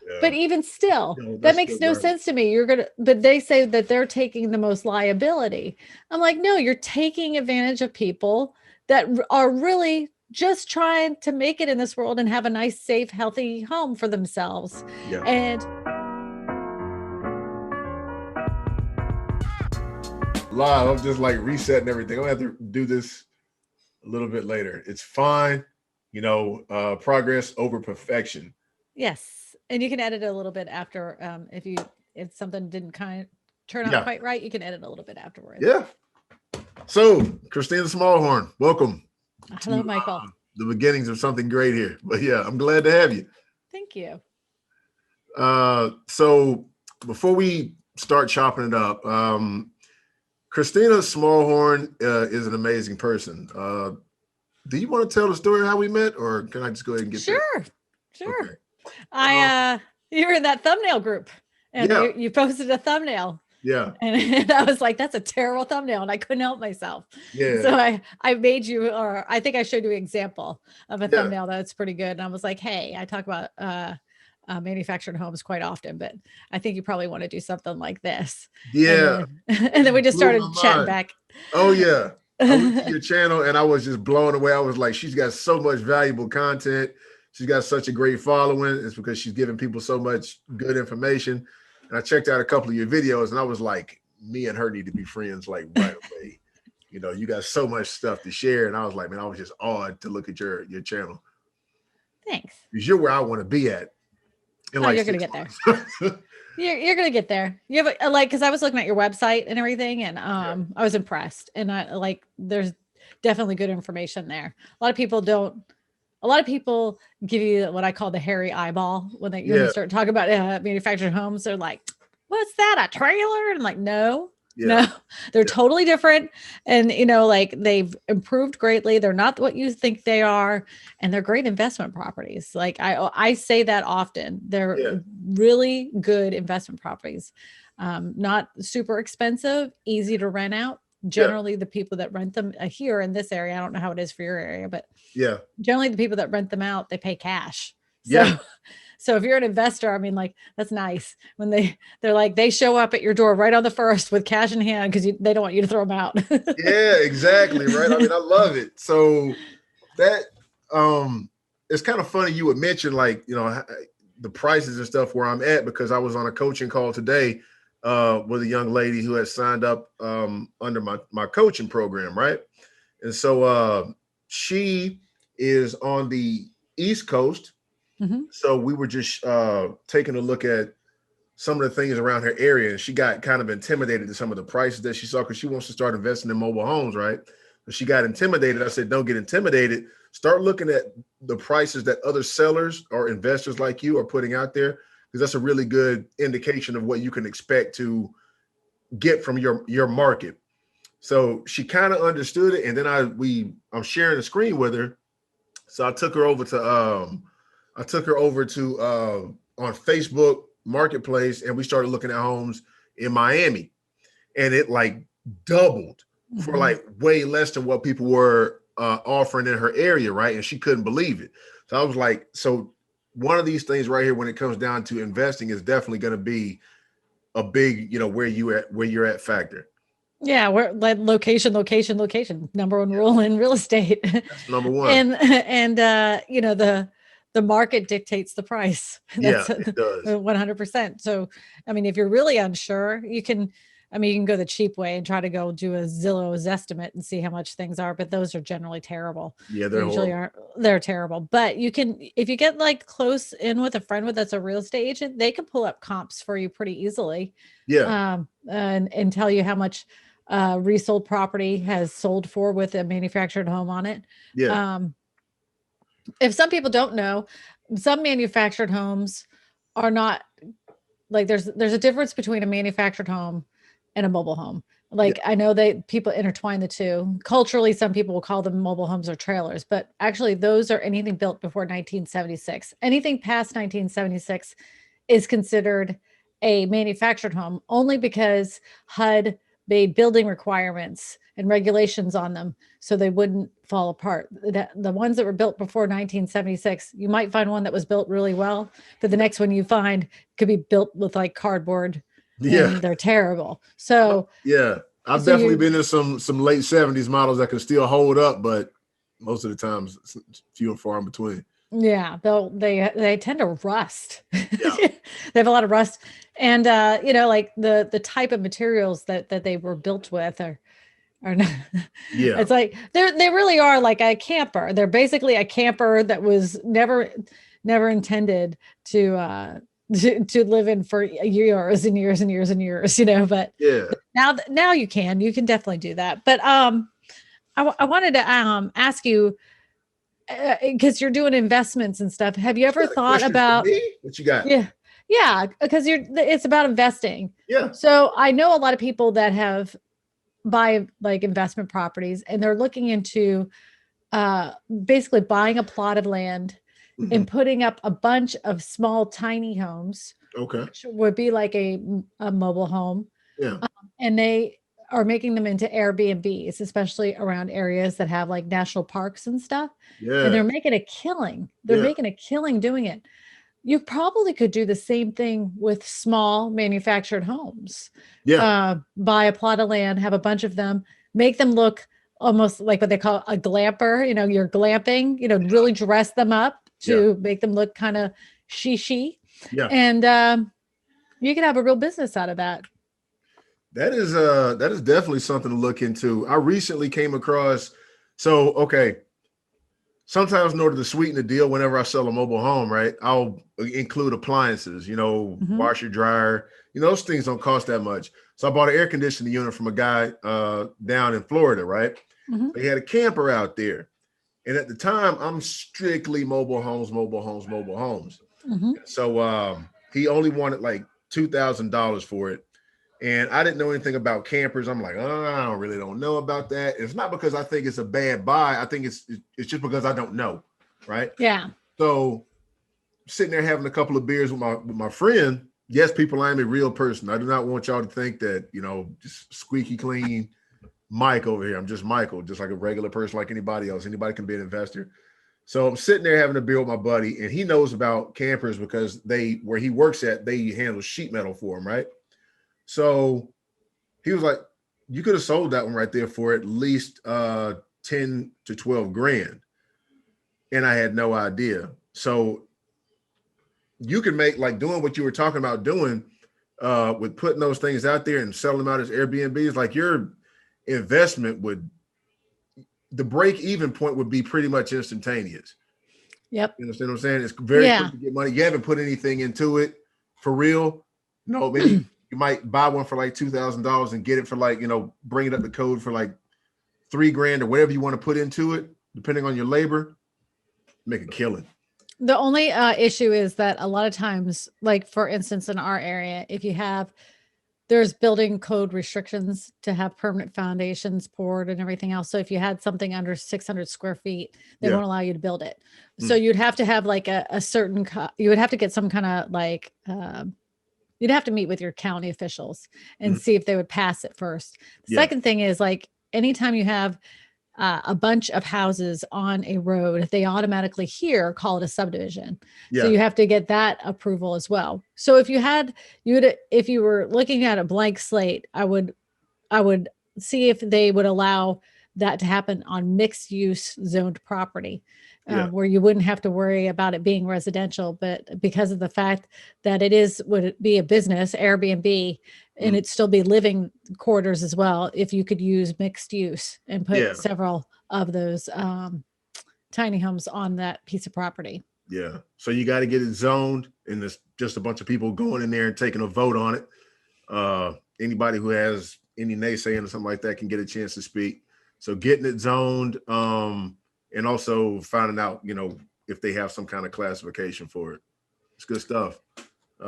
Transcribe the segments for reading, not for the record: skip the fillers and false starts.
Yeah. But even still, that That's makes still no garbage. sense to me. But they say that they're taking the most liability. I'm like, no, you're taking advantage of people that are really just trying to make it in this world and have a nice, safe, healthy home for themselves. Yeah. And Live. I'm just like resetting everything. I'm gonna have to do this a little bit later. It's fine. Progress over perfection. yes, and you can edit a little bit after if something didn't turn out Yeah. quite right, you can edit a little bit afterwards. Yeah. So, Kristina Smallhorn, welcome to Hello, Michael. the beginnings of something great here. But yeah, I'm glad to have you. Thank you. So before we start chopping it up, Kristina Smallhorn is an amazing person. Do you want to tell the story of how we met, or can I just go ahead and get that? Sure, Okay. sure. Um, You were in that thumbnail group, and yeah, you posted a thumbnail, yeah, and I was like, "That's a terrible thumbnail," and I couldn't help myself. So yeah, I made you, or I think I showed you an example of a yeah, thumbnail that's pretty good, and I was like, "Hey, I talk about manufactured homes quite often, but I think you probably want to do something like this." And yeah. then It and then we just just blew my started chatting mind. back. Oh yeah. I went to your channel and I was just blown away. I was like, she's got so much valuable content. She's got such a great following. It's because she's giving people so much good information. And I checked out a couple of your videos and I was like, me and her need to be friends like right away. You got so much stuff to share. And I was like, man, I was just awed to look at your channel Thanks. because you're where I want to be at in Oh, like you're gonna six get there. months. You're gonna get there. You have like because I was looking at your website and everything, and Yeah. I was impressed. And I like there's definitely good information there. A lot of people don't. A lot of people give you what I call the hairy eyeball when you Yeah. start talking about manufactured homes. They're like, "What's that? A trailer?" And I'm like, "No, Yeah. no, they're Yeah. totally different." And like they've improved greatly. They're not what you think they are, and they're great investment properties. Like I say that often. They're Yeah. really good investment properties. Not super expensive, easy to rent out. Yeah. Generally, the people that rent them here in this area, I don't know how it is for your area, but Yeah. generally the people that rent them out, they pay cash. So Yeah. so if you're an investor, I mean, like that's nice when they're like they show up at your door right on the first with cash in hand because they don't want you to throw them out. Yeah, exactly. Right. I mean, I love it. So that it's kind of funny you would mention like, the prices and stuff where I'm at because I was on a coaching call today with a young lady who had signed up under my coaching program, right? And so she is on the East Coast. Mhm. So we were just taking a look at some of the things around her area, and she got kind of intimidated to some of the prices that she saw because she wants to start investing in mobile homes, right? But she got intimidated. I said, don't get intimidated. Start looking at the prices that other sellers or investors like you are putting out there, because that's a really good indication of what you can expect to get from your market. So she kind of understood it, and then I'm sharing the screen with her. So I took her over to on Facebook Marketplace, and we started looking at homes in Miami, and it like doubled for Mhm. like way less than what people were offering in her area, right? And she couldn't believe it. So I was like, so one of these things right here, when it comes down to investing, is definitely going to be a big, where you're at factor. Yeah, we're like location, location, location. Number one Yeah, rule in real estate, that's number one. and the market dictates the price. Yeah, That's it does. 100%. So, I mean, if you're really unsure, you can. I mean, you can go the cheap way and try to go do a Zillow's estimate and see how much things are, but those are generally terrible. Yeah, They they're usually horrible. aren't. They're terrible. But you can, if you get like close in with a friend with that's a real estate agent, they can pull up comps for you pretty easily, Yeah, and tell you how much resold property has sold for with a manufactured home on it. yeah, Um, if some people don't know, some manufactured homes are not like there's a difference between a manufactured home and a mobile home. yeah, Like I know they people intertwine the two. Culturally, some people will call them mobile homes or trailers, but actually those are anything built before 1976. Anything past 1976 is considered a manufactured home only because HUD made building requirements and regulations on them so they wouldn't fall apart. The ones that were built before 1976, you might find one that was built really well, but the next one you find could be built with like cardboard Yeah. and they're terrible. So, Yeah. I've so definitely you, been in some late 70s models that can still hold up, but most of the times it's few and far in between. yeah, they tend to rust. Yeah. They have a lot of rust, and like the type of materials that they were built with are not. Yeah. It's like they really are like a camper. They're basically a camper that was never intended to live in for years and years and years and years. But Yeah. now you can definitely do that. But I wanted to ask you, because you're doing investments and stuff. Have you You ever got a thought question for about, me? What you got? yeah, yeah, because it's about investing. Yeah. So I know a lot of people that have buy like investment properties and they're looking into uh basically buying a plot of land Mhm. and putting up a bunch of small tiny homes, Okay. which would be like a mobile home, Yeah. and they are making them into Airbnbs, especially around areas that have like national parks and stuff. And Yeah. they're making a killing. They're Yeah. making a killing doing it. You probably could do the same thing with small manufactured homes. Yeah. Buy a plot of land, have a bunch of them, make them look almost like what they call a glamper. You're glamping, really dress them up Yeah. to make them look kind of she. Yeah. And you can have a real business out of that. That is definitely something to look into. I recently came across, so okay, sometimes in order to sweeten the deal, whenever I sell a mobile home, right, I'll include appliances, Mhm. washer, dryer, those things don't cost that much. So I bought an air conditioning unit from a guy down in Florida, right? Mhm. They had a camper out there. And at the time, I'm strictly mobile homes, mobile homes, mobile homes. Mhm. So he only wanted like $2,000 for it. And I didn't know anything about campers. I'm like, oh, I don't know about that. It's not because I think it's a bad buy. I think it's just because I don't know, right? Yeah. So sitting there having a couple of beers with my friend. Yes, people, I am a real person. I do not want y'all to think that just squeaky clean Mike over here. I'm just Michael, just like a regular person, like anybody else. Anybody can be an investor. So I'm sitting there having a beer with my buddy, and he knows about campers because where he works at, they handle sheet metal for him, right? So he was like, you could have sold that one right there for at least 10 to 12 grand. And I had no idea. So you can make, like, doing what you were talking about doing with putting those things out there and selling them out as Airbnbs, like your investment the break even point would be pretty much instantaneous. Yep. You understand what I'm saying? It's very Yeah. quick to get money. You haven't put anything into it for real. No, maybe you might buy one for like $2,000 and get it for like, bring it up the code for like $3,000 or whatever you want to put into it, depending on your labor, make a killing. The only issue is that a lot of times, like for instance, in our area, there's building code restrictions to have permanent foundations poured and everything else. So if you had something under 600 square feet, they Yeah. won't allow you to build it. So Mm. you'd have to have like a certain, you would have to get some kind of like, you'd have to meet with your county officials and Mhm. see if they would pass it first. Yeah. Second thing is, like, anytime you have a bunch of houses on a road, they automatically here call it a subdivision. So Yeah. you have to get that approval as well. So if if you were looking at a blank slate, I would see if they would allow that to happen on mixed use zoned property, Yeah. where you wouldn't have to worry about it being residential. But because of the fact that would it be a business, Airbnb, and Mm. it'd still be living quarters as well, if you could use mixed use and put Yeah. several of those tiny homes on that piece of property. Yeah. So you got to get it zoned, and there's just a bunch of people going in there and taking a vote on it. Anybody who has any naysaying or something like that can get a chance to speak. So getting it zoned, and also finding out, if they have some kind of classification for it. It's good stuff.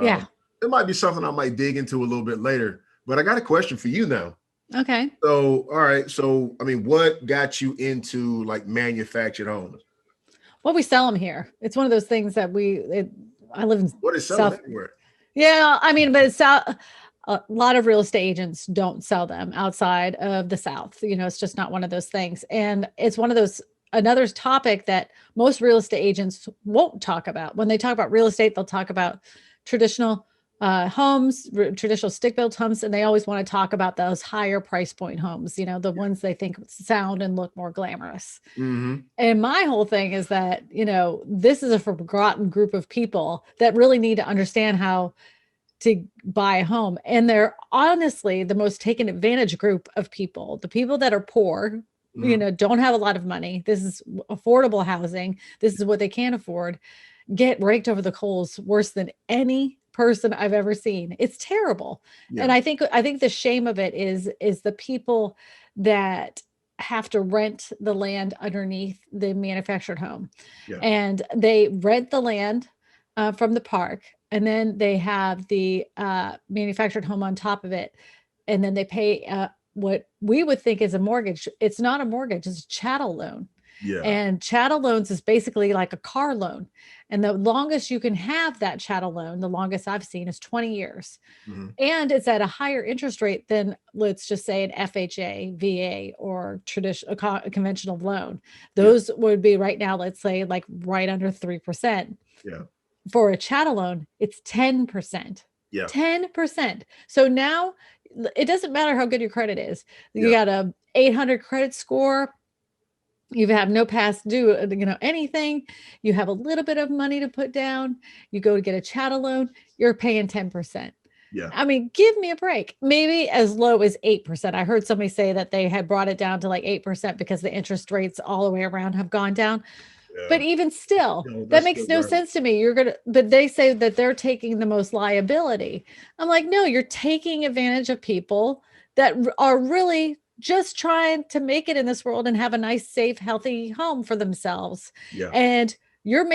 Yeah. It might be something I might dig into a little bit later, but I got a question for you now. Okay. So, all right. So, I mean, what got you into like manufactured homes? Well, we sell them here. It's one of those things that I live in What is selling South. everywhere? Yeah, I mean, but it's South. a lot of real estate agents don't sell them outside of the South. It's just not one of those things. And it's one of those, another topic that most real estate agents won't talk about. When they talk about real estate, they'll talk about traditional homes, traditional stick built homes, and they always want to talk about those higher price point homes, the ones they think sound and look more glamorous. Mm-hmm. And my whole thing is that, this is a forgotten group of people that really need to understand how to buy a home. And they're honestly the most taken advantage group of people, the people that are poor, don't have a lot of money. This is affordable housing. This is what they can afford. Get raked over the coals worse than any person I've ever seen. It's terrible. Yeah. And I think the shame of it is the people that have to rent the land underneath the manufactured home. Yeah. And they rent the land from the park, and then they have the manufactured home on top of it. And then they pay what we would think is a mortgage. It's not a mortgage, it's a chattel loan. Yeah. And chattel loans is basically like a car loan. And the longest you can have that chattel loan, the longest I've seen, is 20 years. Mm-hmm. And it's at a higher interest rate than, let's just say, an FHA, VA, or traditional conventional loan. Those would be right now, let's say, like right under 3%. Yeah. For a chattel loan, it's 10%. Yeah. 10%. So now it doesn't matter how good your credit is. You got a 800 credit score. You have no past due, anything. You have a little bit of money to put down. You go to get a chattel loan, you're paying 10%. Yeah. I mean, give me a break. Maybe as low as 8%. I heard somebody say that they had brought it down to like 8% because the interest rates all the way around have gone down. Yeah. But even still, that makes no sense to me. But they say that they're taking the most liability. I'm like, no, you're taking advantage of people that are really just trying to make it in this world and have a nice, safe, healthy home for themselves. Yeah. And you're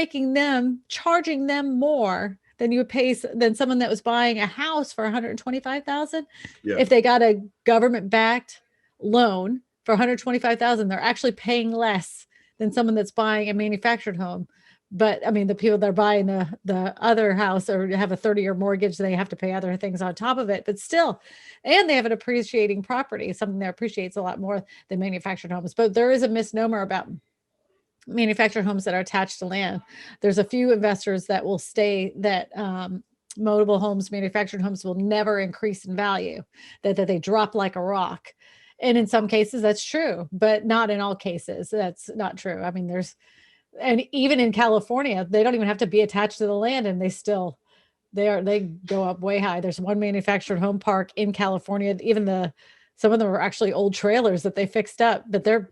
charging them more than you would pay than someone that was buying a house for $125,000. Yeah. If they got a government-backed loan for $125,000, they're actually paying less than someone that's buying a manufactured home. But I mean, the people that are buying the other house or have a 30-year mortgage, they have to pay other things on top of it, but still, and they have an appreciating property, something that appreciates a lot more than manufactured homes. But there is a misnomer about manufactured homes that are attached to land. There's a few investors that will say that mobile homes, manufactured homes will never increase in value, that they drop like a rock. And in some cases that's true, but not in all cases. That's not true. I mean, and even in California, they don't even have to be attached to the land, and they go up way high. There's one manufactured home park in California. Some of them are actually old trailers that they fixed up, but they're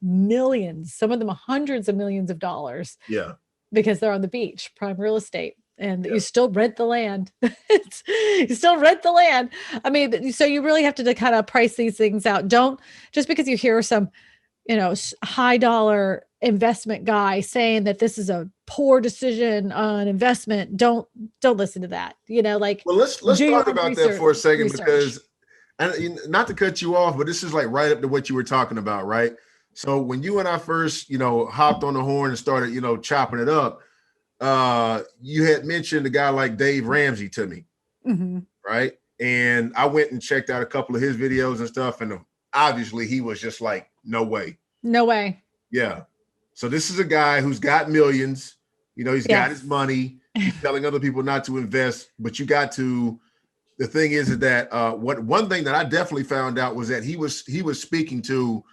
millions, some of them hundreds of millions of dollars. Yeah. Because they're on the beach, prime real estate. And you still rent the land. You still rent the land. I mean, so you really have to kind of price these things out. Don't, just because you hear some, high dollar investment guy saying that this is a poor decision on investment, don't listen to that. Well, let's talk about that for a second, because, and not to cut you off, but this is like right up to what you were talking about, right? So when you and I first, hopped on the horn and started, chopping it up, you had mentioned a guy like Dave Ramsey to me, right? And I went and checked out a couple of his videos and stuff, and obviously he was just like, no way. Yeah. So this is a guy who's got millions, he's got his money, he's telling other people not to invest, but the thing is that one thing that I definitely found out was that he was speaking to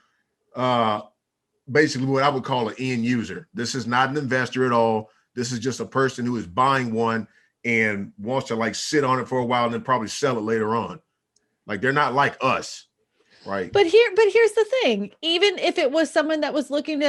basically what I would call an end user. This is not an investor at all. This is just a person who is buying one and wants to like sit on it for a while and then probably sell it later on. Like, they're not like us, right? But here's the thing. Even if it was someone that was looking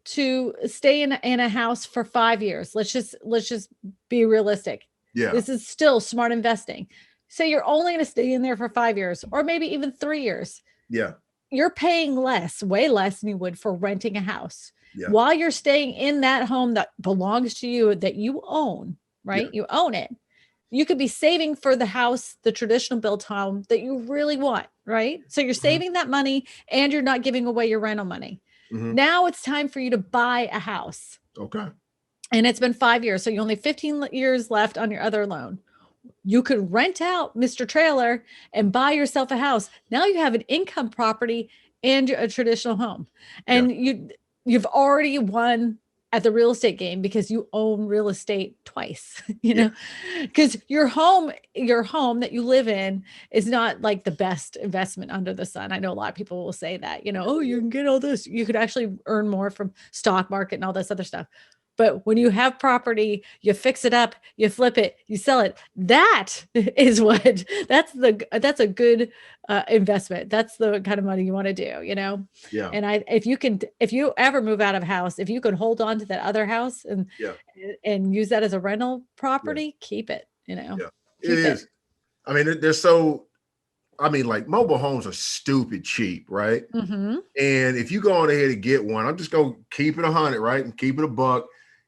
to stay in a house for 5 years, let's just be realistic. Yeah. This is still smart investing. So you're only going to stay in there for 5 years, or maybe even 3 years. Yeah. You're paying way less than you would for renting a house. Yeah. While you're staying in that home that belongs to you, that you own, right? Yeah. You own it. You could be saving for the house, the traditional built home that you really want, right? So you're saving that money, and you're not giving away your rental money. Now it's time for you to buy a house. Okay. And it's been 5 years. So you only 15 years left on your other loan. You could rent out Mr. Trailer and buy yourself a house. Now you have an income property and a traditional home. Yeah. And you've already won at the real estate game because you own real estate twice, Yeah. because your home that you live in is not like the best investment under the sun. I know a lot of people will say that, oh, you can get all this. You could actually earn more from stock market and all this other stuff. But when you have property, you fix it up, you flip it, you sell it. That is that's a good investment. That's the kind of money you want to do, Yeah. And if you ever move out of a house, if you could hold on to that other house Yeah. and use that as a rental Yeah. property, keep it, Yeah. It keep it. is. I mean, they're so, I mean, like mobile homes are stupid cheap, right? Mm-hmm. And if you go on ahead and get one, I'm just going to keep it 100, right? And keep it a buck,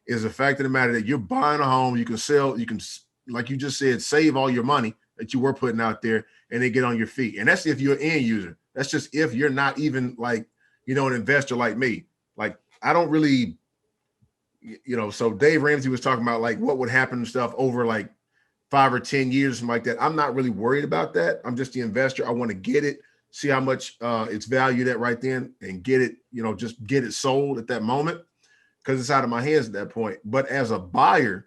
is the fact of the matter that you're buying a home, you can sell, you can, like you just said, save all your money that you were putting out there and then get on your feet. And that's if you're an end user. That's just if you're not even like, an investor like me. Like, I don't really, so Dave Ramsey was talking about like what would happen and stuff over like 5 or 10 years, something like that. I'm not really worried about that. I'm just the investor. I want to get it, see how much it's valued at right then, and get it, just get it sold at that moment because it's out of my hands at that point. But as a buyer,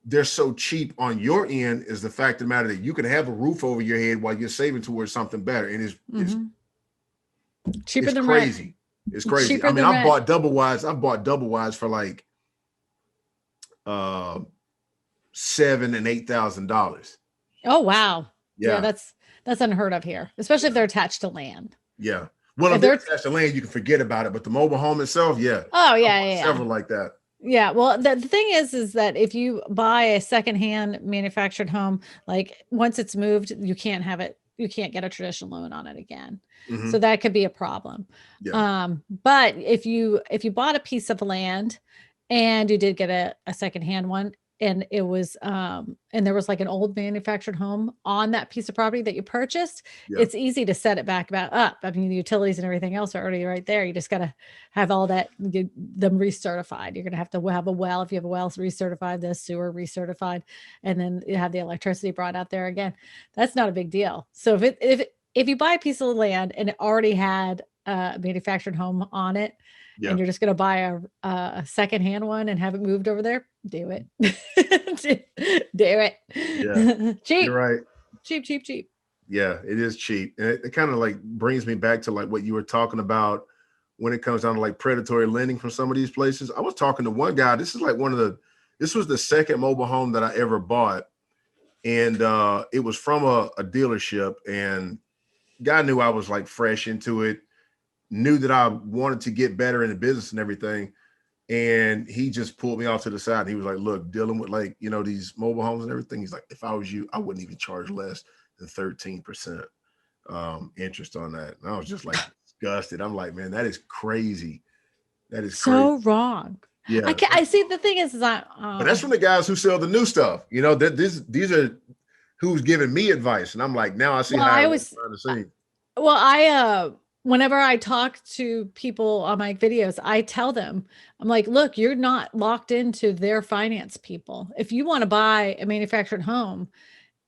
they're so cheap on your end is the fact of the matter that you can have a roof over your head while you're saving towards something better. And it's cheaper than crazy. rent. It's crazy. Cheaper I mean, than I rent. bought double wides for like $7,000 and $8,000. Oh wow. Yeah. That's unheard of here, especially if they're attached to land. Yeah. Well, if they're attached to land, you can forget about it. But the mobile home itself, yeah. Oh yeah. Several like that. Yeah. Well, the thing is that if you buy a secondhand manufactured home, like once it's moved, you can't get a traditional loan on it again. Mm-hmm. So that could be a problem. Yeah. But if you bought a piece of land and you did get a secondhand one, and it was and there was like an old manufactured home on that piece of property that you purchased, it's easy to set it back about up. I mean, the utilities and everything else are already right there. You just got to have all that, get them recertified. You're going to have a well. If you have a well recertified, the sewer recertified, and then you have the electricity brought out there again. That's not a big deal. So if you buy a piece of land and it already had a manufactured home on it, and you're just going to buy a secondhand one and have it moved over there, do it. do it. Yeah. Cheap. You're right. Cheap. Yeah, it is cheap. And it kind of like brings me back to like what you were talking about when it comes down to like predatory lending from some of these places. I was talking to one guy. This was the second mobile home that I ever bought. And it was from a dealership, and guy knew I was like fresh into it, knew that I wanted to get better in the business and everything. And he just pulled me off to the side. And he was like, look, dealing with like, these mobile homes and everything. He's like, if I was you, I wouldn't even charge less than 13% interest on that. And I was just like disgusted. I'm like, man, that is crazy. That is so crazy. Wrong. Yeah. I see. The thing is but that's from the guys who sell the new stuff. These are who's giving me advice. And I'm like, now I see how it was behind the scenes. Well, whenever I talk to people on my videos, I tell them, I'm like, look, you're not locked into their finance people. If you want to buy a manufactured home,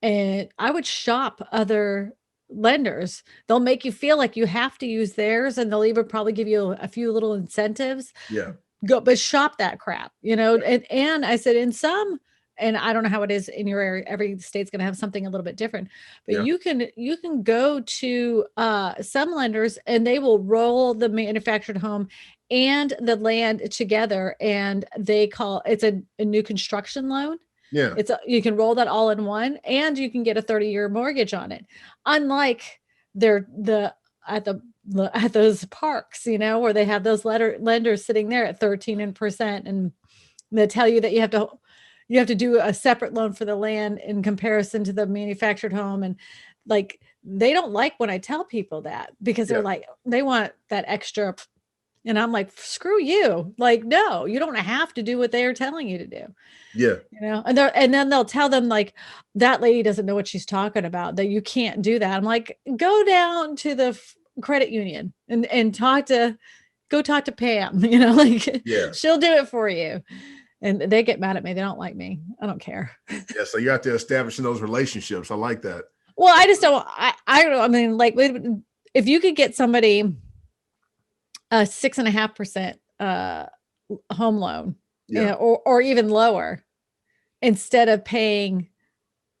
and I would shop other lenders. They'll make you feel like you have to use theirs, and they'll even probably give you a few little incentives. Yeah. But shop that crap, and I said in some, and I don't know how it is in your area. Every state's going to have something a little bit different, but you can go to some lenders and they will roll the manufactured home and the land together, and they call it's a new construction loan. Yeah. You can roll that all in one, and you can get a 30-year mortgage on it. Unlike at those parks, where they have those lenders sitting there at 13%, and they tell you that you have to do a separate loan for the land in comparison to the manufactured home. And like, they don't like when I tell people that, because they're like, they want that extra. And I'm like, screw you. Like, no, you don't have to do what they are telling you to do. Yeah. And then they'll tell them like, that lady doesn't know what she's talking about, that you can't do that. I'm like, go down to the credit union and go talk to Pam, she'll do it for you. and they get mad at me. They don't like me. I don't care. Yeah. So you have to establish in those relationships. I like that. Well, I just don't. I don't know. I mean, like, if you could get somebody a 6.5% home loan, Yeah. or even lower, instead of paying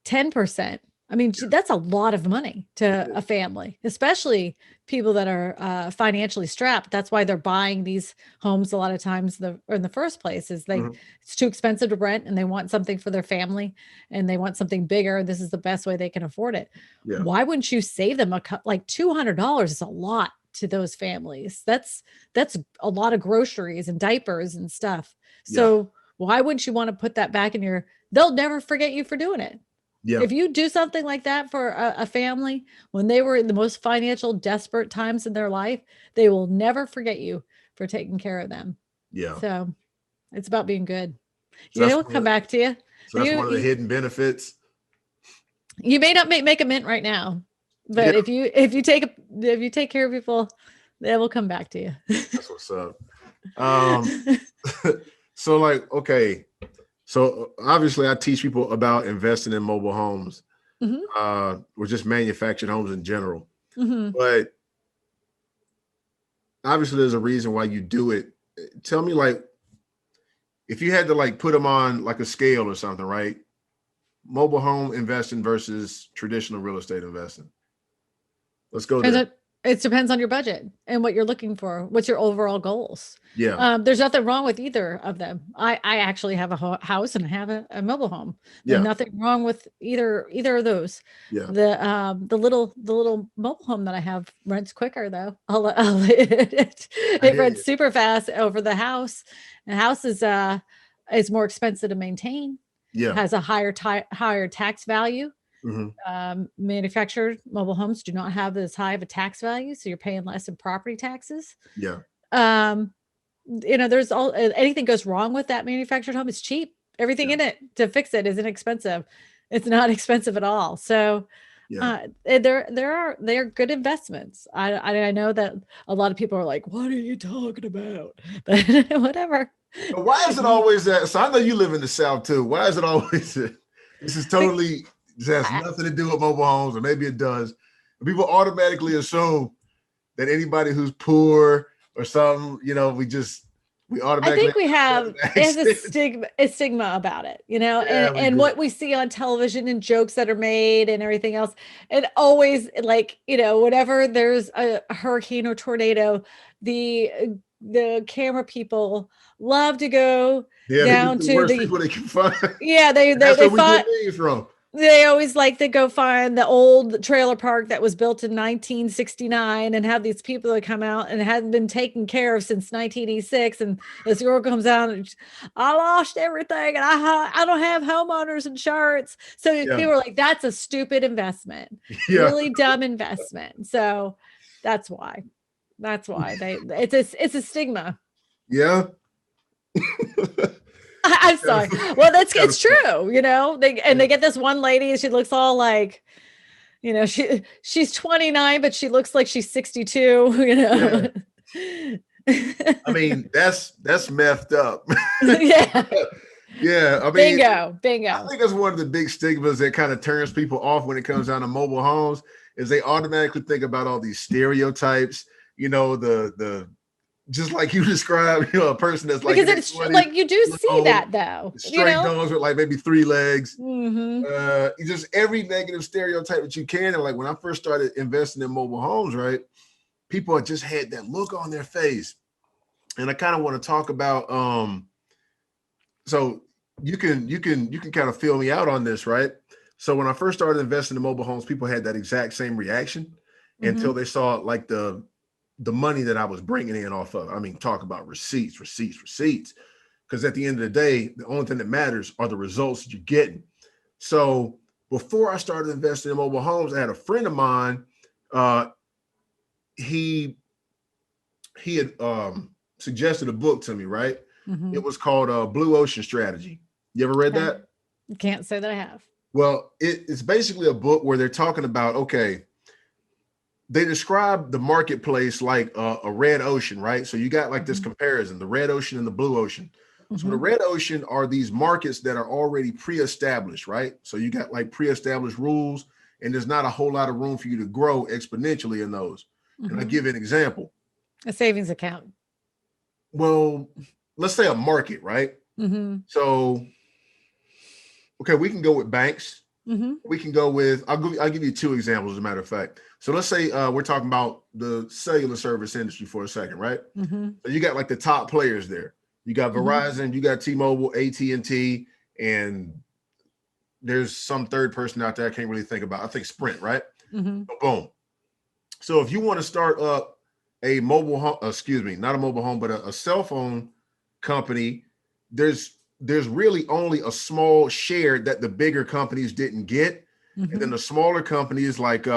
10%. I mean, Yeah. that's a lot of money to a family, especially people that are financially strapped. That's why they're buying these homes a lot of times in the first place is Mhm. it's too expensive to rent and they want something for their family and they want something bigger. This is the best way they can afford it. Yeah. Why wouldn't you save them like $200 is a lot to those families. That's a lot of groceries and diapers and stuff. Yeah. So why wouldn't you want to put that back they'll never forget you for doing it. Yeah. If you do something like that for a family when they were in the most financial desperate times in their life, they will never forget you for taking care of them. Yeah. So it's about being good. So He'll come back to you. so that's one of the hidden benefits. You may not make a mint right now, but Yeah. if you take care of people, they will come back to you. That's what's up. So like, okay. So obviously I teach people about investing in mobile homes, or just manufactured homes in general. But obviously there's a reason why you do it. Tell me, like, if you had to like put them on like a scale or something, right? Mobile home investing versus traditional real estate investing. Let's go there. It depends on your budget and what you're looking for. What's your overall goals? Yeah. There's nothing wrong with either of them. I actually have a house and I have a mobile home. Yeah. There's nothing wrong with either of those. Yeah. The little mobile home that I have rents quicker though. It rents super fast over the house. The house is more expensive to maintain. Yeah. It has a higher tax value. Mm-hmm. Manufactured mobile homes do not have as high of a tax value, so you're paying less in property taxes. Yeah. There's anything goes wrong with that manufactured home, it's cheap. Everything in it to fix it isn't expensive. It's not expensive at all. So they're good investments. I know that a lot of people are like, what are you talking about? But whatever. But why is it always that? So I know you live in the South too. Why is it always that? This is totally has nothing to do with mobile homes, or maybe it does. People automatically assume that anybody who's poor or something, we automatically. I think we have a stigma about it, and what we see on television and jokes that are made and everything else. And always whenever there's a hurricane or tornado, the camera people love to go down to the worst people they can find. Yeah, they find from. They always like to go find the old trailer park that was built in 1969 and have these people that come out and hadn't been taken care of since 1986. And this girl comes out and I lost everything and I don't have homeowners insurance. So people are like, that's a stupid investment, really dumb investment. So that's why it's a stigma. Yeah. I'm sorry. Well, it's true, they get this one lady, she looks all like, she's 29, but she looks like she's 62, I mean, that's messed up. Yeah. Yeah. I mean, bingo. I think that's one of the big stigmas that kind of turns people off when it comes down to mobile homes is they automatically think about all these stereotypes, the just like you described, a person that's like, because it's like you do see that though, straight dogs with like maybe 3 legs, just every negative stereotype that you can. And like when I first started investing in mobile homes, right, people just had that look on their face. And I kind of want to talk about, so you can kind of feel me out on this, right? So when I first started investing in mobile homes, people had that exact same reaction until they saw like the money that I was bringing in off of. I mean, talk about receipts. Because at the end of the day, the only thing that matters are the results that you're getting. So before I started investing in mobile homes, I had a friend of mine. He had suggested a book to me, right? It was called Blue Ocean Strategy. You ever read that? Can't say that I have. Well, it's basically a book where they're talking about, okay, they describe the marketplace like a red ocean, right? So you got like this comparison, the red ocean and the blue ocean. So the red ocean are these markets that are already pre-established, right? So you got like pre-established rules, and there's not a whole lot of room for you to grow exponentially in those. And I'll give you an example. A savings account. Well, let's say a market, right? So, okay, we can go with banks. We can go with, I'll give you two examples, as a matter of fact. So let's say we're talking about the cellular service industry for a second, right? So you got like the top players there. You got Verizon, you got T-Mobile, AT&T, and there's some third person out there I can't really think about. I think Sprint, right? So boom. So if you want to start up a mobile home, not a mobile home, but a cell phone company, there's really only a small share that the bigger companies didn't get. And then the smaller companies like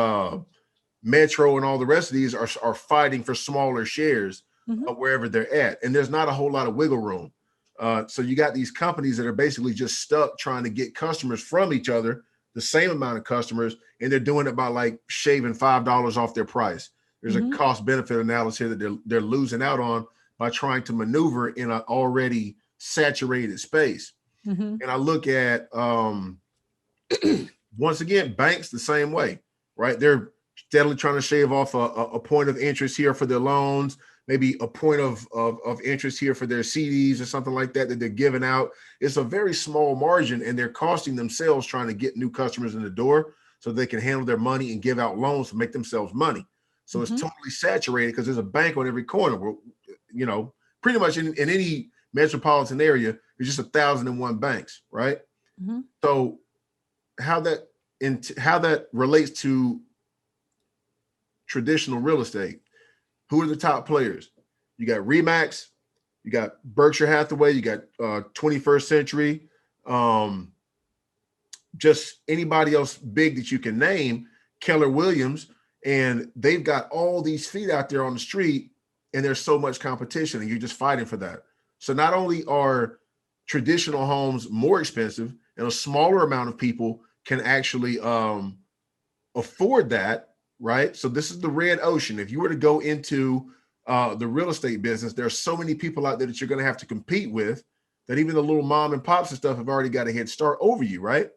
Metro and all the rest of these are fighting for smaller shares of wherever they're at. And there's not a whole lot of wiggle room. So you got these companies that are basically just stuck trying to get customers from each other, the same amount of customers, and they're doing it by like shaving $5 off their price. There's a cost benefit analysis here that they're losing out on by trying to maneuver in an already saturated space. And I look at once again, banks the same way, right? They're steadily trying to shave off a point of interest here for their loans, maybe a point of interest here for their CDs or something like that they're giving out. It's a very small margin, and they're costing themselves trying to get new customers in the door so they can handle their money and give out loans to make themselves money. So it's totally saturated because there's a bank on every corner. Where, pretty much in any metropolitan area, there's just 1,001 banks, right? So how that relates to traditional real estate. Who are the top players? You got Remax, you got Berkshire Hathaway, you got 21st Century, just anybody else big that you can name, Keller Williams, and they've got all these feet out there on the street, and there's so much competition, and you're just fighting for that. So not only are traditional homes more expensive, and a smaller amount of people can actually afford that, right? So this is the red ocean. If you were to go into the real estate business, there are so many people out there that you're going to have to compete with that even the little mom and pops and stuff have already got a head start over you, right?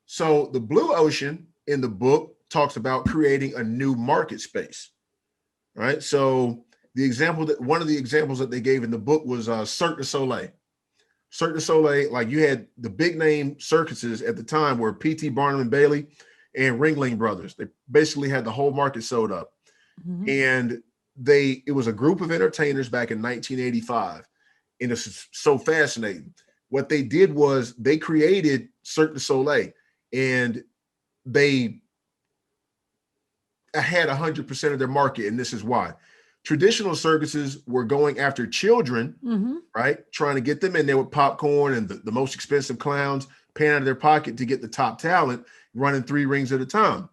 So the blue ocean in the book talks about creating a new market space, right? So one of the examples that they gave in the book was Cirque du Soleil. Cirque du Soleil, like you had the big name circuses at the time were P.T. Barnum and Bailey and Ringling Brothers. They basically had the whole market sold up. And it was a group of entertainers back in 1985. And it's so fascinating. What they did was they created Cirque du Soleil, and they had 100% of their market. And this is why. Traditional circuses were going after children, right? Trying to get them in there with popcorn and the most expensive clowns, paying out of their pocket to get the top talent, running 3 rings at a time.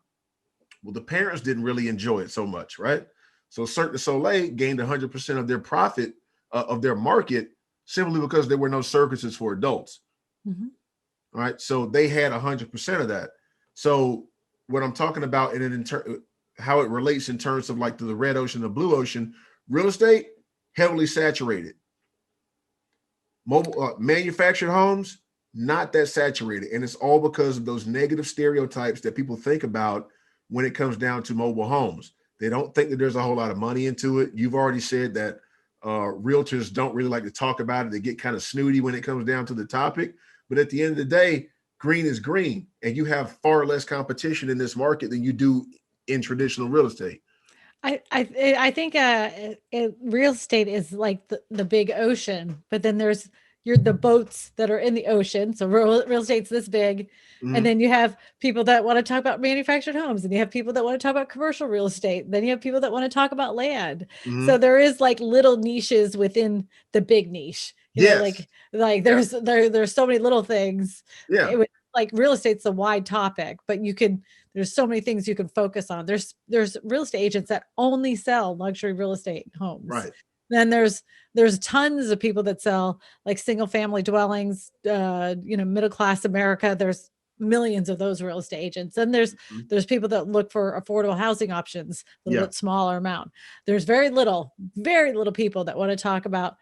Well, the parents didn't really enjoy it so much, right? So Cirque du Soleil gained 100% of their profit of their market simply because there were no circuses for adults. Right? So they had 100% of that. So what I'm talking about how it relates in terms of like the red ocean, the blue ocean, real estate, heavily saturated. Mobile manufactured homes, not that saturated. And it's all because of those negative stereotypes that people think about when it comes down to mobile homes. They don't think that there's a whole lot of money into it. You've already said that realtors don't really like to talk about it. They get kind of snooty when it comes down to the topic. But at the end of the day, green is green, and you have far less competition in this market than you do in traditional real estate. I think real estate is like the big ocean, but then there's the boats that are in the ocean. So real estate's this big, and then you have people that want to talk about manufactured homes, and you have people that want to talk about commercial real estate. Then you have people that want to talk about land. So there is like little niches within the big niche. You know, like there's so many little things. Yeah. Like real estate's a wide topic, but there's so many things you can focus on. There's real estate agents that only sell luxury real estate homes. Right. Then there's tons of people that sell like single family dwellings, middle class America. There's millions of those real estate agents. Then there's people that look for affordable housing options, a little bit smaller amount. There's very little people that want to talk about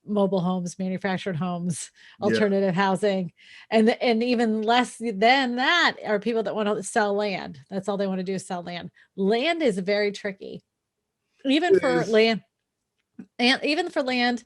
mobile homes, manufactured homes, Yeah. alternative housing. And even less than that are people that want to sell land. That's all they want to do is sell land. Land is very tricky. Even It for is. land, and even for land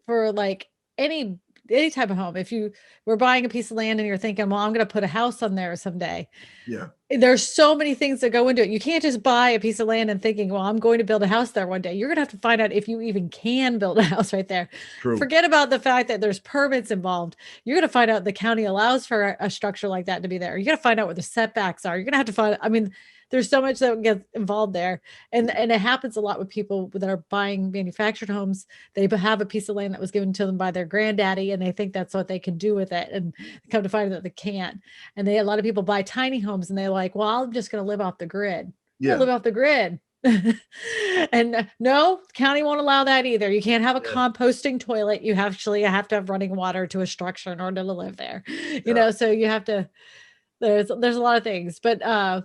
for like any any type of home. If you were buying a piece of land and you're thinking, well, I'm going to put a house on there someday, Yeah. there's so many things that go into it. You can't just buy a piece of land and thinking, well, I'm going to build a house there one day. You're going to have to find out if you even can build a house right there. True. Forget about the fact that there's permits involved. You're going to find out the county allows for a structure like that to be there. You're going to find out what the setbacks are. You're going to have to find, I mean, there's so much that gets involved there. And it happens a lot with people that are buying manufactured homes. They have a piece of land that was given to them by their granddaddy and they think that's what they can do with it. And come to find out that they can't. And a lot of people buy tiny homes and they're like, well, I'm just going to live off the grid. Yeah. Live off the grid. And no, county won't allow that either. You can't have a composting toilet. You actually have to have running water to a structure in order to live there. So you have to, there's a lot of things, but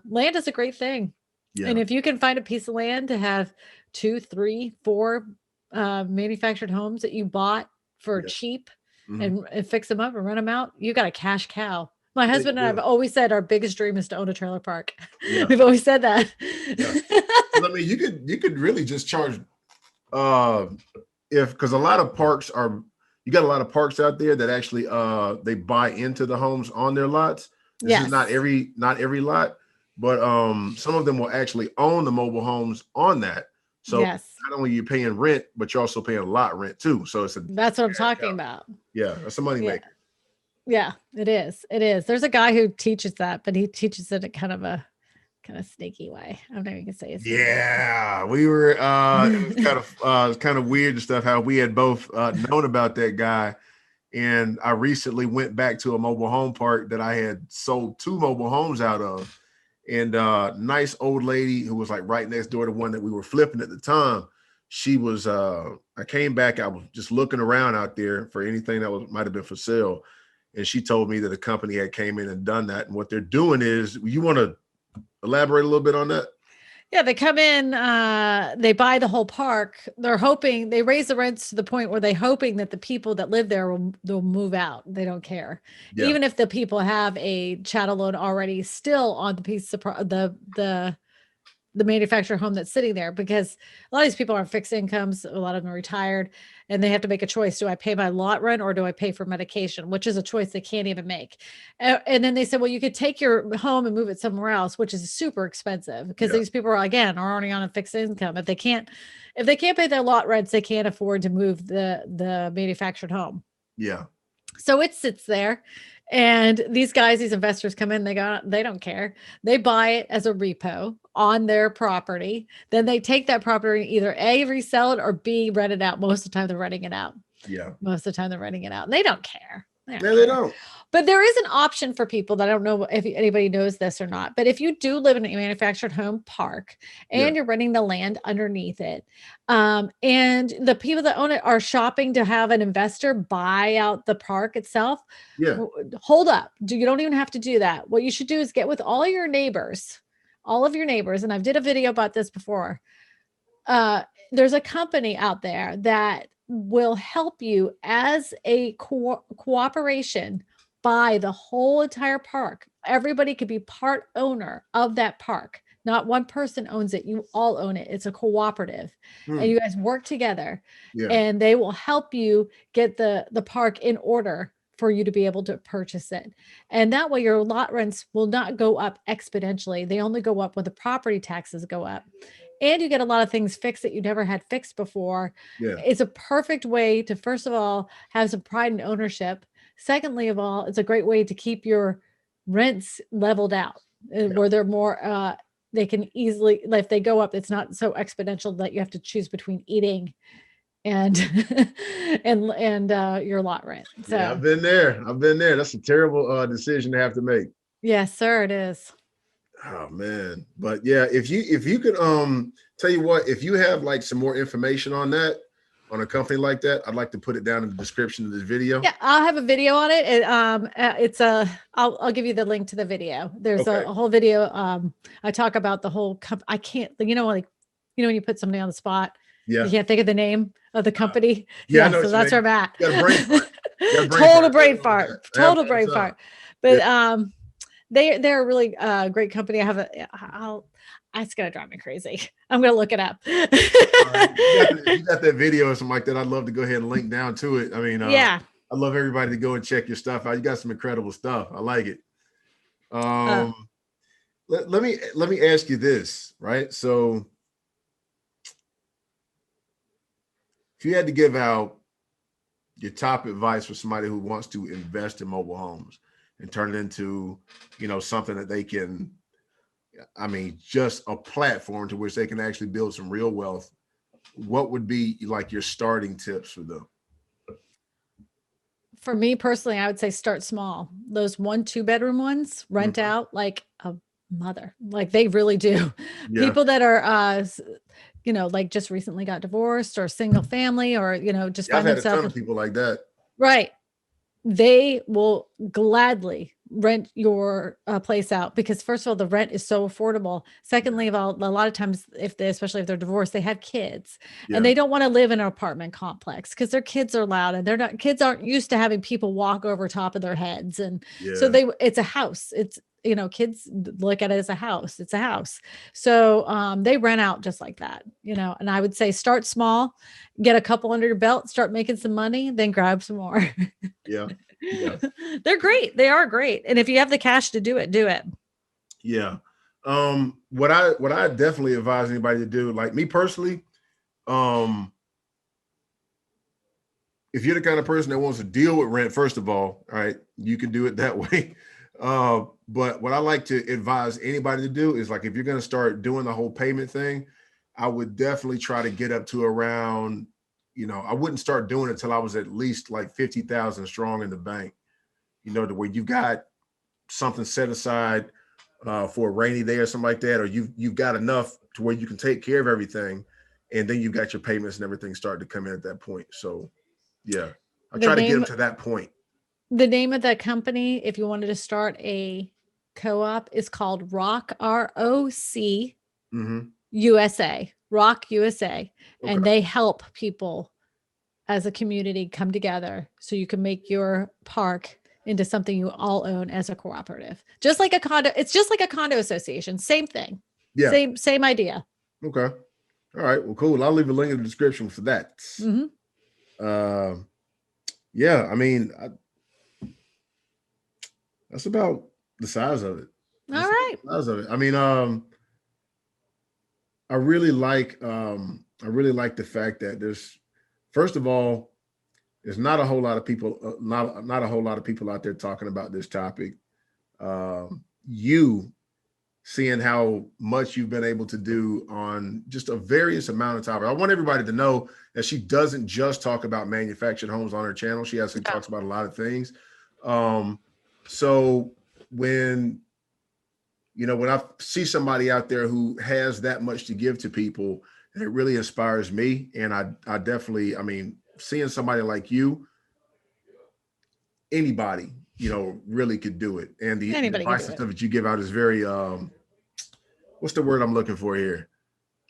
land is a great thing. Yeah. And if you can find a piece of land to have 2, 3, 4 manufactured homes that you bought for cheap and fix them up and rent them out, you got a cash cow. My husband and I have always said our biggest dream is to own a trailer park. Yeah. We've always said that. Yeah. I mean, you could really just charge because a lot of parks are, you got a lot of parks out there that actually they buy into the homes on their lots. This is not every lot, but some of them will actually own the mobile homes on that. So not only you're paying rent, but you're also paying a lot rent too. So that's what I'm talking about. Yeah, that's a money maker. Yeah, it is. It is. There's a guy who teaches that, but he teaches it in kind of a sneaky way. I'm not even gonna say it. Yeah, we were it was kind of weird and stuff how we had both known about that guy. And I recently went back to a mobile home park that I had sold 2 mobile homes out of. And nice old lady who was like right next door to one that we were flipping at the time. She was I came back, I was just looking around out there for anything that might have been for sale. And she told me that a company had came in and done that. And what they're doing is, you want to elaborate a little bit on that? Yeah, they come in, they buy the whole park. They're hoping, they raise the rents to the point where they're hoping that the people that live there will move out. They don't care. Yeah. Even if the people have a chattel loan already still on the piece of the manufactured home that's sitting there, because a lot of these people are fixed incomes. A lot of them are retired and they have to make a choice. Do I pay my lot rent or do I pay for medication, which is a choice they can't even make. And then they said, well, you could take your home and move it somewhere else, which is super expensive because these people are, again, are already on a fixed income. If they can't pay their lot rents, they can't afford to move the manufactured home. Yeah. So it sits there. And these guys, these investors come in, they don't care. They buy it as a repo on their property. Then they take that property, either A, resell it, or B, rent it out. Most of the time they're renting it out. Yeah. Most of the time they're renting it out. And they don't care. They don't. But there is an option for people that I don't know if anybody knows this or not. But if you do live in a manufactured home park and you're renting the land underneath it, and the people that own it are shopping to have an investor buy out the park itself, hold up. You don't even have to do that. What you should do is get with all of your neighbors, and I've did a video about this before. There's a company out there that will help you as a cooperation buy the whole entire park. Everybody could be part owner of that park. Not one person owns it. You all own it. It's a cooperative and you guys work together and they will help you get the park in order for you to be able to purchase it. And that way your lot rents will not go up exponentially. They only go up when the property taxes go up. And you get a lot of things fixed that you never had fixed before. It's a perfect way to, first of all, have some pride in ownership. Secondly of all, it's a great way to keep your rents leveled out where they're more, they can easily, if they go up, it's not so exponential that you have to choose between eating and your lot rent. So I've been there. That's a terrible decision to have to make. Yes, sir, it is. Oh man. But yeah, if you could tell you what, if you have like some more information on that, on a company like that, I'd like to put it down in the description of this video. Yeah, I'll have a video on it. I'll give you the link to the video. There's a whole video. I talk about the whole I can't, when you put somebody on the spot. You Yeah. can't think of the name of the company. Yeah, I Yeah, know so what you that's mean. where I'm at. You got a brain fart. You got a brain Total fart. brain Everybody knows fart. that. It happens Total all the brain time. fart. Yeah. But they're a really great company. I have a I'll it's gonna drive me crazy. I'm gonna look it up. If you got that video or something like that, I'd love to go ahead and link down to it. I mean, Yeah. I love everybody to go and check your stuff out. You got some incredible stuff. I like it. Uh, Um, let me ask you this, right? So if you had to give out your top advice for somebody who wants to invest in mobile homes and turn it into, something that they can, I mean, just a platform to which they can actually build some real wealth, what would be like your starting tips for them? for me personally, I would say start small. Those 1-2 bedroom ones, rent Mhm. out like a mother. Like they really do. Yeah. People that are like just recently got divorced or single family or just Yeah, I've find had a themselves ton of people like that. right. They will gladly rent your place out because first of all, the rent is so affordable. Secondly of all, a lot of times especially if they're divorced, they have kids and Yeah. they don't want to live in an apartment complex because their kids are loud and kids aren't used to having people walk over top of their heads. And so Yeah. it's a house. It's, kids look at it as a house. It's a house. So they rent out just like that, and I would say start small, get a couple under your belt, start making some money, then grab some more. Yeah. Yeah. They're great. They are great. And if you have the cash to do it, do it. Yeah. What I definitely advise anybody to do, like me personally, um, if you're the kind of person that wants to deal with rent, first of all right, you can do it that way. But what I like to advise anybody to do is like if you're going to start doing the whole payment thing, I would definitely try to get up to around, I wouldn't start doing it till I was at least like 50,000 strong in the bank, to where you've got something set aside for a rainy day or something like that, or you've got enough to where you can take care of everything, and then you've got your payments and everything starting to come in at that point. So yeah, I The try to get them name to that point. the name of that company, if you wanted to start a co-op, is called Rock ROC Hmm. USA. Rock USA. And Okay. they help people as a community come together so you can make your park into something you all own as a cooperative. Just like a condo, it's just like a condo association. Same thing. Yeah. Same idea. Okay. All right. Well, cool. I'll leave a link in the description for that. Hmm. Uh, yeah. I mean, that's about the size of it. All That's about right. the size of it. I mean, I really like the fact that there's, first of all, there's not a whole lot of people, not a whole lot of people out there talking about this topic. You seeing how much you've been able to do on just a various amount of topics. I want everybody to know that she doesn't just talk about manufactured homes on her channel. She actually Yeah. talks about a lot of things. So when I see somebody out there who has that much to give to people, it really inspires me. And I definitely, I mean, seeing somebody like you, anybody, really could do it. And the Anybody can advice do and it. stuff that you give out is very, what's the word I'm looking for here?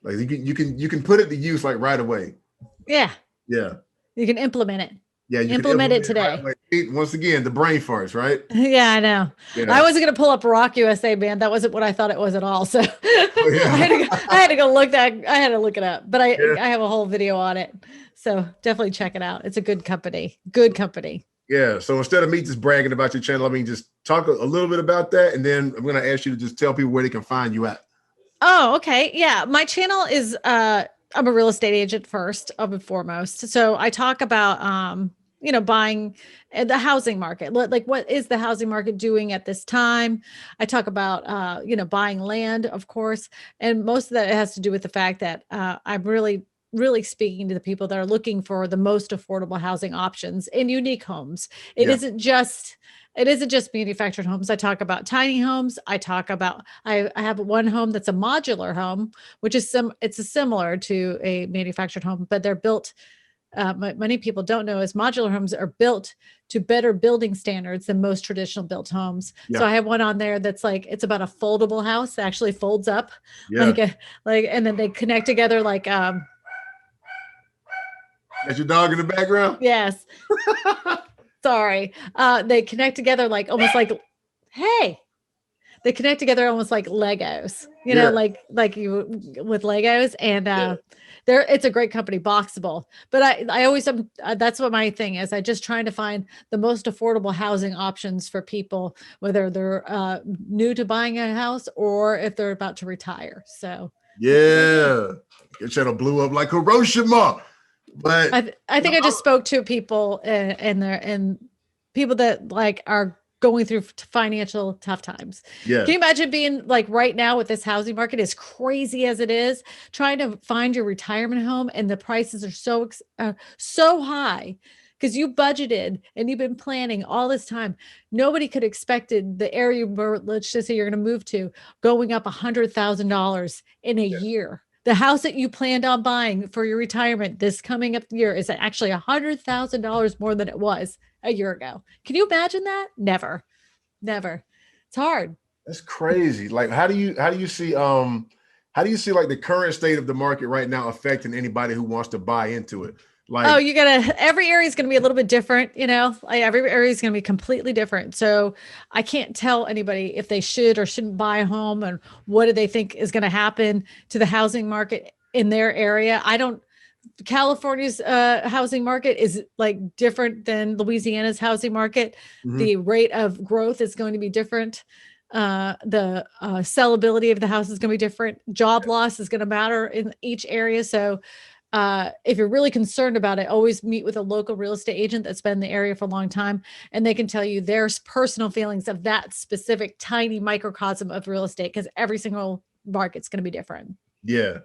Like you can put it to use like right away. Yeah. Yeah. You can implement it. Yeah. You can Implement it implement it right today. away. Once again, the brain farts, right? Yeah, I know. I Yeah. wasn't gonna pull up Rock USA, man. That wasn't what I thought it was at all. So Oh, yeah. I had to go look that. I had to look it up, but Yeah. I have a whole video on it. So definitely check it out. It's a good company. Good company. Yeah. So instead of me just bragging about your channel, I mean, just talk a little bit about that. And then I'm going to ask you to just tell people where they can find you at. Oh, okay. Yeah. My channel is I'm a real estate agent first and foremost. So I talk about buying the housing market. Like what is the housing market doing at this time? I talk about buying land, of course. And most of that has to do with the fact that I'm really speaking to the people that are looking for the most affordable housing options in unique homes. It Yeah. isn't just it isn't just manufactured homes. I talk about tiny homes. I have one home that's a modular home, which is it's a similar to a manufactured home, but they're built. Many people don't know is modular homes are built to better building standards than most traditional built homes. So Yeah. I have one on there that's like it's about a foldable house, that actually folds up Yeah. like and then they connect together That's your dog in the background? Yes. Sorry. They connect together like almost like, hey, they connect together almost like Legos, Yeah. like you with Legos. And Yeah. it's a great company, Boxable. But I always am. That's what my thing is. I just trying to find the most affordable housing options for people, whether they're new to buying a house or if they're about to retire. So that's what I do. Yeah. Your channel blew up like Hiroshima. But I think I just spoke to people and people that like are going through financial tough times. yeah. Can you imagine being like right now with this housing market, as crazy as it is, trying to find your retirement home and the prices are so high because you budgeted and you've been planning all this time. Nobody could expected the area where, let's just say you're going to move to, going up $100,000 in a year. The house that you planned on buying for your retirement this coming up year is actually $100,000 more than it was a year ago. Can you imagine that? Never, never. It's hard. That's crazy. Like, how do you see like the current state of the market right now affecting anybody who wants to buy into it? Oh, Like, every area is going to be a little bit different, like every area is going to be completely different. So I can't tell anybody if they should or shouldn't buy a home and what do they think is going to happen to the housing market in their area. California's housing market is like different than Louisiana's housing market. The rate of growth is going to be different. The sellability of the house is going to be different. Job loss is going to matter in each area. So if you're really concerned about it, always meet with a local real estate agent that's been in the area for a long time, and they can tell you their personal feelings of that specific tiny microcosm of real estate, because every single market's going to be different. yeah.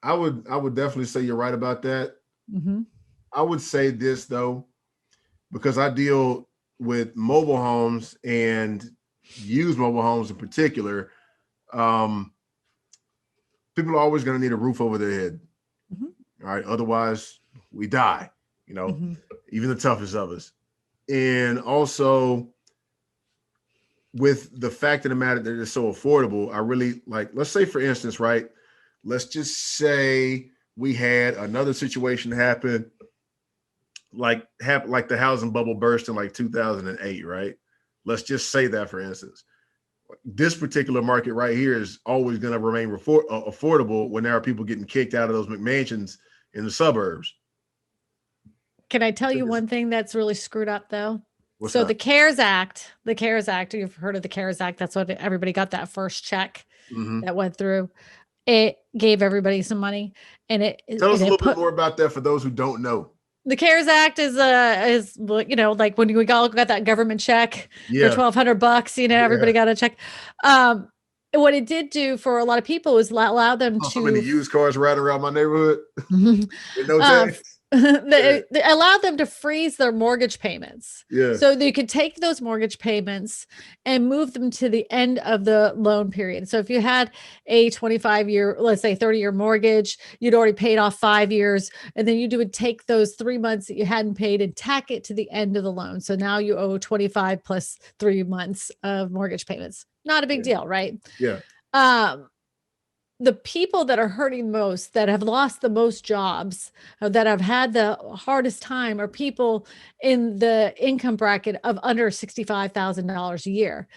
I would definitely say you're right about that. I would say this though, because I deal with mobile homes and used mobile homes in particular. People are always going to need a roof over their head. All right. Otherwise, we die, even the toughest of us. And also, with the fact of the matter that it's so affordable, I really like, let's say, for instance, right? Let's just say we had another situation happen, like the housing bubble burst in like 2008, right? Let's just say that, for instance. This particular market right here is always going to remain affordable when there are people getting kicked out of those McMansions in the suburbs. Can I tell you one thing that's really screwed up though? What's So that? the CARES Act, you've heard of the CARES Act. That's what everybody got, that first check that went through. It gave everybody some money, and Tell us a little bit more about that for those who don't know. The CARES Act is like when we all got that government check for $1,200, everybody got a check. What it did do for a lot of people was allow them to. So many used cars riding around my neighborhood with no tax. They allowed them to freeze their mortgage payments. Yeah. So they could take those mortgage payments and move them to the end of the loan period. So if you had a 25-year, let's say 30-year mortgage, you'd already paid off 5 years, and then you would take those 3 months that you hadn't paid and tack it to the end of the loan. So now you owe 25 plus 3 months of mortgage payments. Not a big deal, right? Yeah. The people that are hurting most, that have lost the most jobs, that have had the hardest time, are people in the income bracket of under $65,000 a year.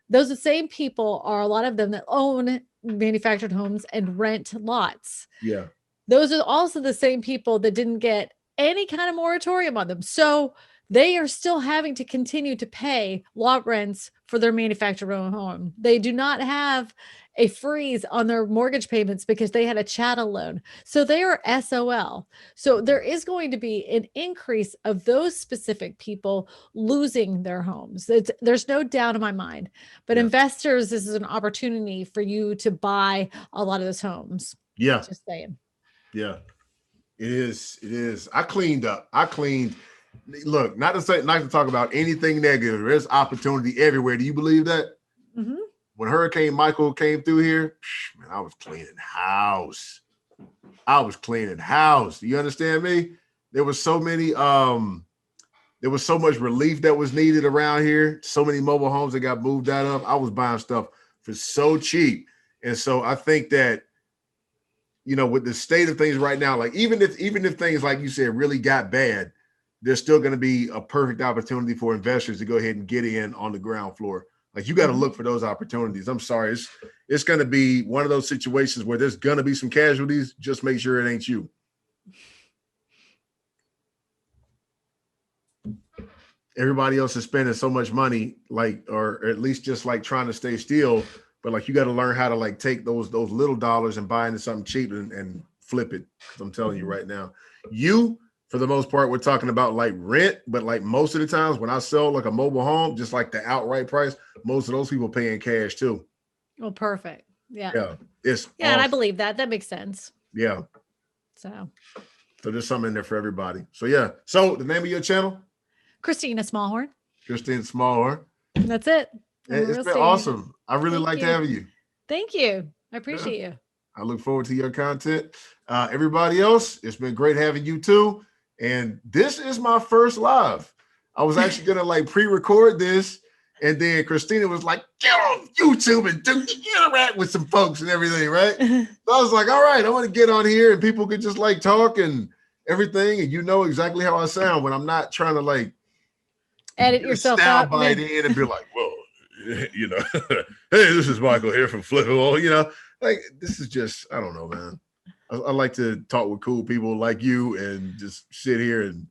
Those are the same people are a lot of them that own manufactured homes and rent lots. Yeah. Those are also the same people that didn't get any kind of moratorium on them. So they are still having to continue to pay lot rents for their manufactured home. They do not have a freeze on their mortgage payments because they had a chattel loan. So they are SOL. So there is going to be an increase of those specific people losing their homes. There's no doubt in my mind. But investors, this is an opportunity for you to buy a lot of those homes. Yeah. Just saying. Yeah. It is. It is. I cleaned up. Look, not to talk about anything negative. There's opportunity everywhere. Do you believe that? When Hurricane Michael came through here, man, I was cleaning house. You understand me? There was so many, there was so much relief that was needed around here. So many mobile homes that got moved out of. I was buying stuff for so cheap. And so I think that with the state of things right now, like even if things like you said really got bad, there's still going to be a perfect opportunity for investors to go ahead and get in on the ground floor. Like you got to look for those opportunities. I'm sorry, it's going to be one of those situations where there's going to be some casualties. Just make sure it ain't you. Everybody else is spending so much money, like, or at least just like trying to stay still. But like you got to learn how to like take those little dollars and buy into something cheap and flip it. Because I'm telling you right now, for the most part, we're talking about like rent, but like most of the times when I sell like a mobile home, just like the outright price, most of those people pay in cash too. Well, perfect. Yeah. Yeah. It's awesome. And I believe that. That makes sense. Yeah. So there's something in there for everybody. So yeah. So the name of your channel? Kristina Smallhorn. Kristina Smallhorn. That's it. It's been awesome. I really liked having you. Thank you. I appreciate you. I look forward to your content. Everybody else, it's been great having you too. And this is my first live. I was actually going to like pre-record this. And then Kristina was like, get on YouTube and interact with some folks and everything, right? So I was like, all right, I want to get on here and people could just like talk and everything. And you know exactly how I sound when I'm not trying to like edit yourself out. Bite in and be like, whoa, hey, this is Michael here from Flippable. Like this is just, I don't know, man. I like to talk with cool people like you and just sit here and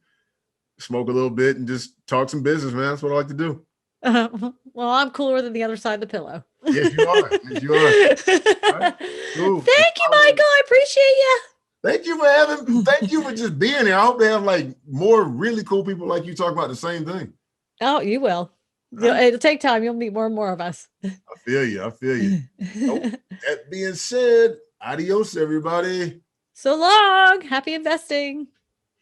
smoke a little bit and just talk some business, man. That's what I like to do. Well, I'm cooler than the other side of the pillow. Yes, you are. Yes, you are. Right. Cool. Thank you, Michael. I appreciate you. Thank you for just being here. I hope they have like more really cool people like you talk about the same thing. Oh, you will. It'll take time. You'll meet more and more of us. I feel you. That being said, adios, everybody. So long. Happy investing.